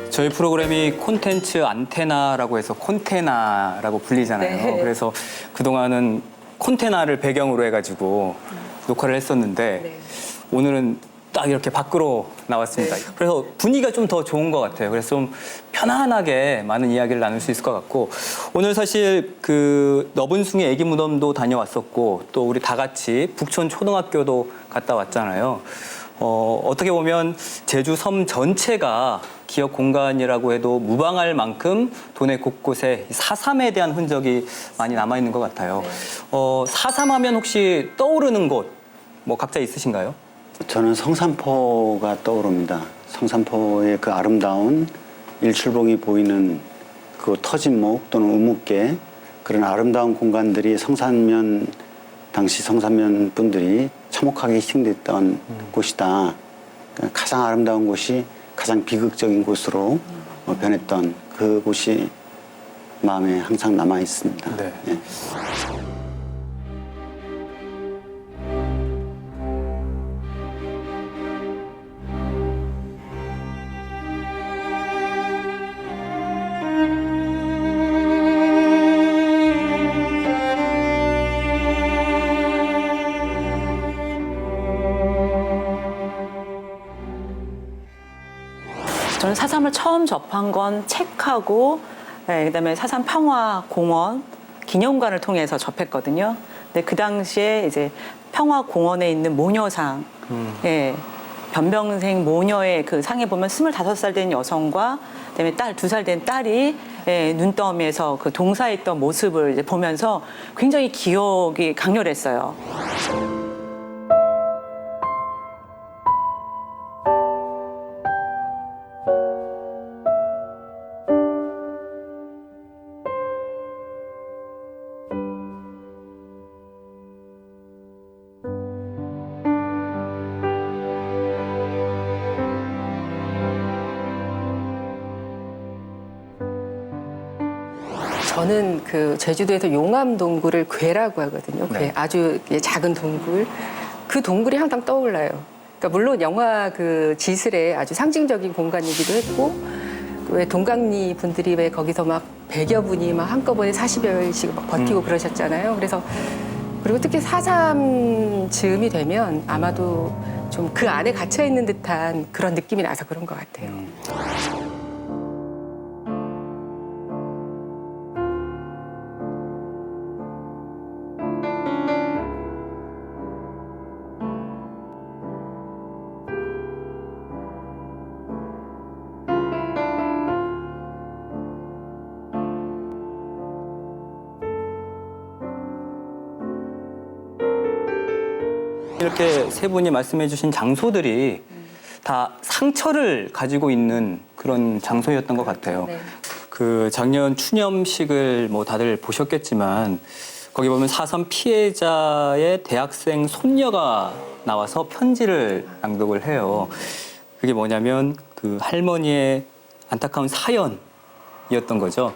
저희 프로그램이 콘텐츠 안테나라고 해서 콘테나라고 불리잖아요. 네. 그래서 그동안은 콘테나를 배경으로 해가지고 녹화를 했었는데 네. 오늘은 딱 이렇게 밖으로 나왔습니다. 네. 그래서 분위기가 좀 더 좋은 것 같아요. 그래서 좀 편안하게 많은 이야기를 나눌 수 있을 것 같고 오늘 사실 그 너분숭이 애기 무덤도 다녀왔었고 또 우리 다 같이 북촌 초등학교도 갔다 왔잖아요. 어떻게 보면 제주 섬 전체가 기억 공간이라고 해도 무방할 만큼 도내 곳곳에 4.3에 대한 흔적이 많이 남아있는 것 같아요. 4.3하면 혹시 떠오르는 곳 뭐 각자 있으신가요? 저는 성산포가 떠오릅니다. 성산포의 그 아름다운 일출봉이 보이는 그 터진목 또는 우묵계 그런 아름다운 공간들이 당시 성산면 분들이 참혹하게 희생됐던 곳이다. 가장 아름다운 곳이 가장 비극적인 곳으로 변했던 그곳이 마음에 항상 남아 있습니다. 네. 예. 저는 4.3을 처음 접한 건 책하고 그다음에 4.3 평화공원 기념관을 통해서 접했거든요. 근데 그 당시에 이제 평화공원에 있는 모녀상, 변병생 모녀의 그 상에 보면 25살 된 여성과 그다음에 2살 된 딸이 눈더미에서 그 동사했던 모습을 이제 보면서 굉장히 기억이 강렬했어요. 저는 그 제주도에서 용암 동굴을 괴라고 하거든요. 괴. 네. 아주 작은 동굴. 그 동굴이 항상 떠올라요. 그러니까 물론 영화 그 지슬의 아주 상징적인 공간이기도 했고 왜 동강리 분들이 왜 거기서 막 100여 분이 막 한꺼번에 40여일씩 막 버티고 그러셨잖아요. 그래서 그리고 특히 4.3 즈음이 되면 아마도 좀 그 안에 갇혀 있는 듯한 그런 느낌이 나서 그런 것 같아요. 이렇게 세 분이 말씀해 주신 장소들이 다 상처를 가지고 있는 그런 장소였던 것 같아요. 네. 그 작년 추념식을 뭐 다들 보셨겠지만 거기 보면 4.3 피해자의 대학생 손녀가 나와서 편지를 낭독을 해요. 그게 뭐냐면 그 할머니의 안타까운 사연이었던 거죠.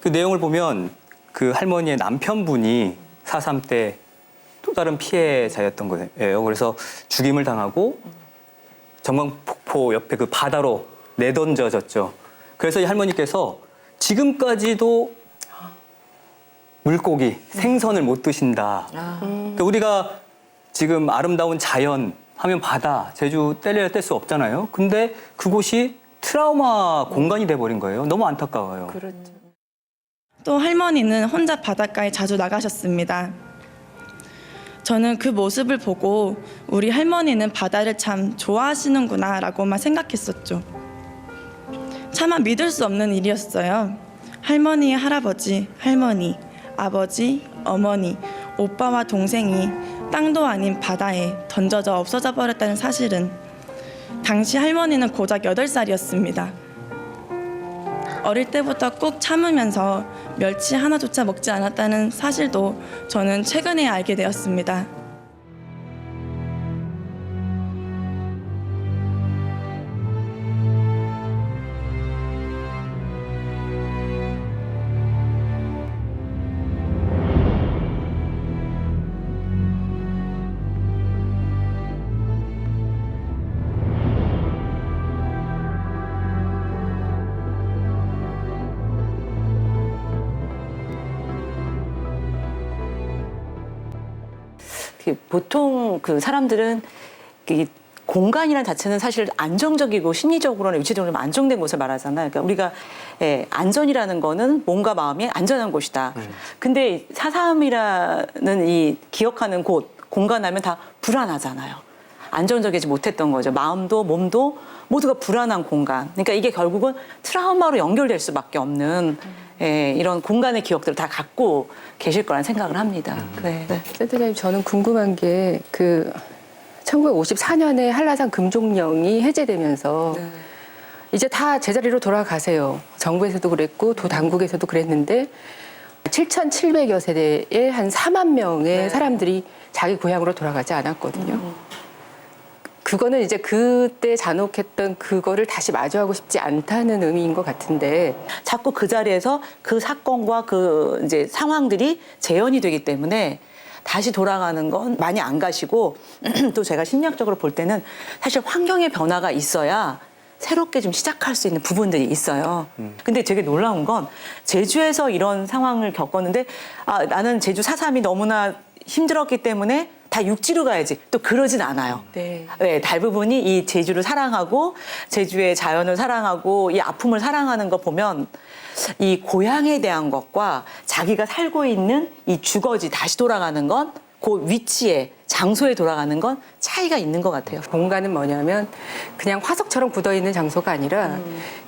그 내용을 보면 그 할머니의 남편분이 4.3 때 또 다른 피해자였던 거예요. 그래서 죽임을 당하고 전광폭포 옆에 그 바다로 내던져졌죠. 그래서 이 할머니께서 지금까지도 물고기, 생선을 못 드신다. 그러니까 우리가 지금 아름다운 자연 하면 바다, 제주 떼려야 뗄 수 없잖아요. 근데 그곳이 트라우마 공간이 돼버린 거예요. 너무 안타까워요. 그렇죠. 또 할머니는 혼자 바닷가에 자주 나가셨습니다. 저는 그 모습을 보고 우리 할머니는 바다를 참 좋아하시는구나 라고만 생각했었죠. 차마 믿을 수 없는 일이었어요. 할머니의 할아버지, 할머니, 아버지, 어머니, 오빠와 동생이 땅도 아닌 바다에 던져져 없어져 버렸다는 사실은 당시 할머니는 고작 8살이었습니다. 어릴 때부터 꾹 참으면서 멸치 하나조차 먹지 않았다는 사실도 저는 최근에 알게 되었습니다. 보통 그 사람들은 이 공간이라는 자체는 사실 안정적이고 심리적으로는 육체적으로 좀 안정된 곳을 말하잖아요. 그러니까 우리가 안전이라는 거는 몸과 마음이 안전한 곳이다. 근데 4.3이라는 이 기억하는 곳, 공간 하면 다 불안하잖아요. 안정적이지 못했던 거죠. 마음도 몸도 모두가 불안한 공간. 그러니까 이게 결국은 트라우마로 연결될 수밖에 없는 이런 공간의 기억들을 다 갖고 계실 거란 생각을 합니다. 네. 센터장님, 저는 궁금한 게 1954년에 한라산 금종령이 해제되면서 이제 다 제자리로 돌아가세요. 정부에서도 그랬고 도 당국에서도 그랬는데 7,700여 세대의 한 4만 명의 사람들이 자기 고향으로 돌아가지 않았거든요. 그거는 이제 그때 잔혹했던 그거를 다시 마주하고 싶지 않다는 의미인 것 같은데 자꾸 그 자리에서 그 사건과 그 이제 상황들이 재현이 되기 때문에 다시 돌아가는 건 많이 안 가시고 또 제가 심리학적으로 볼 때는 사실 환경의 변화가 있어야 새롭게 좀 시작할 수 있는 부분들이 있어요. 근데 되게 놀라운 건 제주에서 이런 상황을 겪었는데 나는 제주 4.3이 너무나 힘들었기 때문에 다 육지로 가야지. 또 그러진 않아요. 네. 대부분이 이 제주를 사랑하고 제주의 자연을 사랑하고 이 아픔을 사랑하는 거 보면 이 고향에 대한 것과 자기가 살고 있는 이 주거지 다시 돌아가는 건 그 위치에 장소에 돌아가는 건 차이가 있는 것 같아요. 공간은 뭐냐면 그냥 화석처럼 굳어있는 장소가 아니라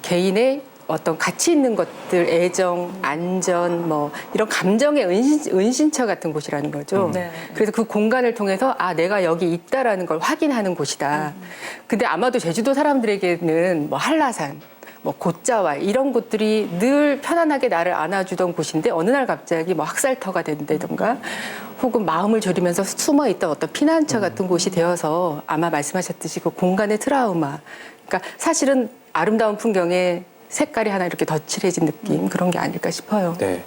개인의 어떤 가치 있는 것들, 애정, 안전, 뭐 이런 감정의 은신처 같은 곳이라는 거죠. 그래서 그 공간을 통해서 내가 여기 있다라는 걸 확인하는 곳이다. 근데 아마도 제주도 사람들에게는 뭐 한라산, 뭐 곶자왈 이런 곳들이 늘 편안하게 나를 안아주던 곳인데 어느 날 갑자기 뭐 학살터가 된다던가 혹은 마음을 졸이면서 숨어있던 어떤 피난처 같은 곳이 되어서 아마 말씀하셨듯이 그 공간의 트라우마. 그러니까 사실은 아름다운 풍경에 색깔이 하나 이렇게 덧칠해진 느낌 그런 게 아닐까 싶어요. 네.